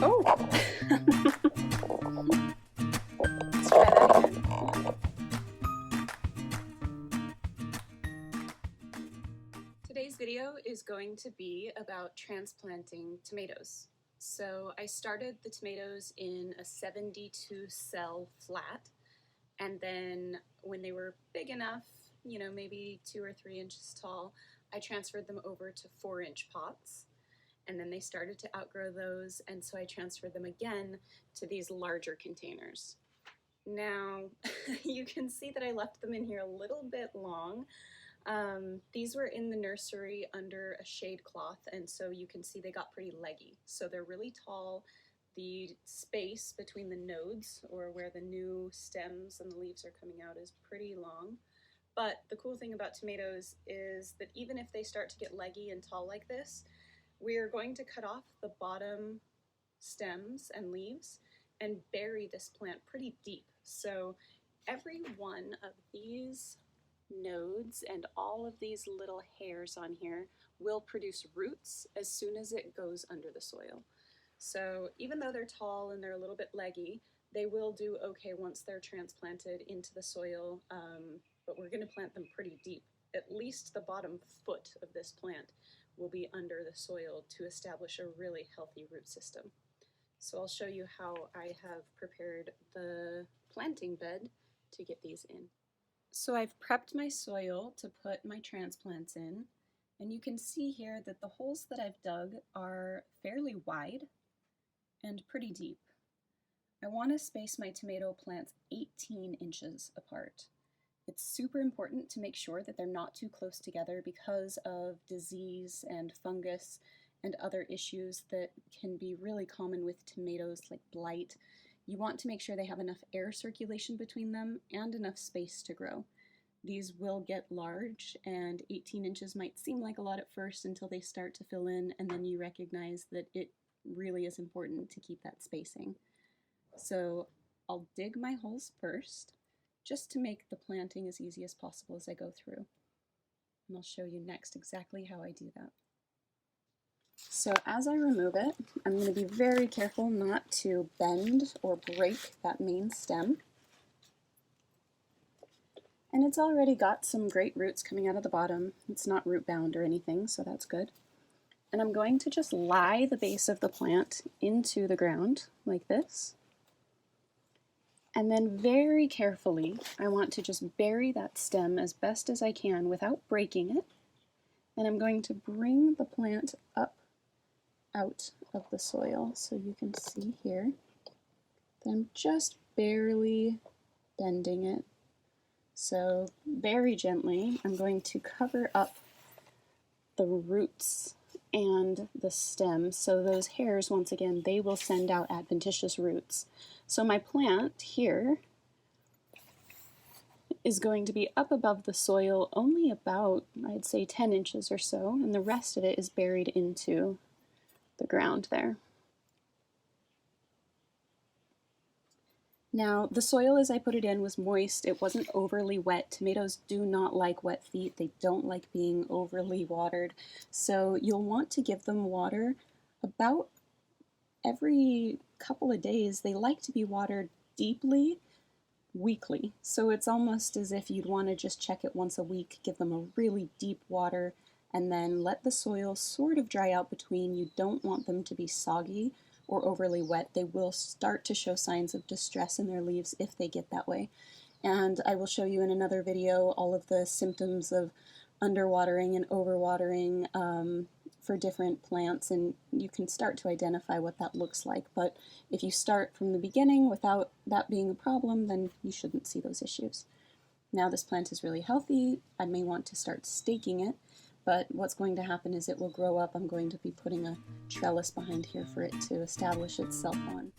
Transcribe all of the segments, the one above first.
Oh! Let's try that again. Today's video is going to be about transplanting tomatoes. So I started the tomatoes in a 72 cell flat, and then when they were big enough, you know, maybe 2 or 3 inches tall, I transferred them over to 4-inch pots. And then they started to outgrow those, and so I transferred them again to these larger containers. Now, you can see that I left them in here a little bit long. These were in the nursery under a shade cloth, and so you can see they got pretty leggy. So they're really tall. The space between the nodes, or where the new stems and the leaves are coming out, is pretty long. But the cool thing about tomatoes is that even if they start to get leggy and tall like this, we are going to cut off the bottom stems and leaves and bury this plant pretty deep. So every one of these nodes and all of these little hairs on here will produce roots as soon as it goes under the soil. So even though they're tall and they're a little bit leggy, they will do okay once they're transplanted into the soil, but we're going to plant them pretty deep. At least the bottom foot of this plant will be under the soil to establish a really healthy root system. So I'll show you how I have prepared the planting bed to get these in. So I've prepped my soil to put my transplants in, and you can see here that the holes that I've dug are fairly wide and pretty deep. I want to space my tomato plants 18 inches apart. It's super important to make sure that they're not too close together because of disease and fungus and other issues that can be really common with tomatoes, like blight. You want to make sure they have enough air circulation between them and enough space to grow. These will get large, and 18 inches might seem like a lot at first until they start to fill in, and then you recognize that it really is important to keep that spacing. So I'll dig my holes first, just to make the planting as easy as possible as I go through. And I'll show you next exactly how I do that. So as I remove it, I'm going to be very careful not to bend or break that main stem. And it's already got some great roots coming out of the bottom. It's not root bound or anything, so that's good. And I'm going to just lie the base of the plant into the ground like this. And then very carefully, I want to just bury that stem as best as I can without breaking it. And I'm going to bring the plant up out of the soil. So you can see here that I'm just barely bending it. So very gently, I'm going to cover up the roots and the stem. So those hairs, once again, they will send out adventitious roots. So my plant here is going to be up above the soil only about, I'd say, 10 inches or so, and the rest of it is buried into the ground there. Now, the soil as I put it in was moist. It wasn't overly wet. Tomatoes do not like wet feet. They don't like being overly watered. So you'll want to give them water about every couple of days. They like to be watered deeply, weekly. So it's almost as if you'd want to just check it once a week, give them a really deep water, and then let the soil sort of dry out between. You don't want them to be soggy or overly wet. They will start to show signs of distress in their leaves if they get that way. And I will show you in another video all of the symptoms of underwatering and overwatering for different plants, and you can start to identify what that looks like. But if you start from the beginning without that being a problem, then you shouldn't see those issues. Now this plant is really healthy. I may want to start staking it, but what's going to happen is it will grow up. I'm going to be putting a trellis behind here for it to establish itself on.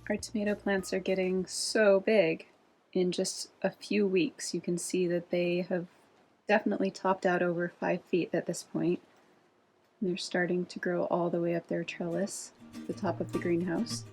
Our tomato plants are getting so big. in just a few weeks. You can see that they have definitely topped out over 5 feet at this point. They're starting to grow all the way up their trellis to the top of the greenhouse.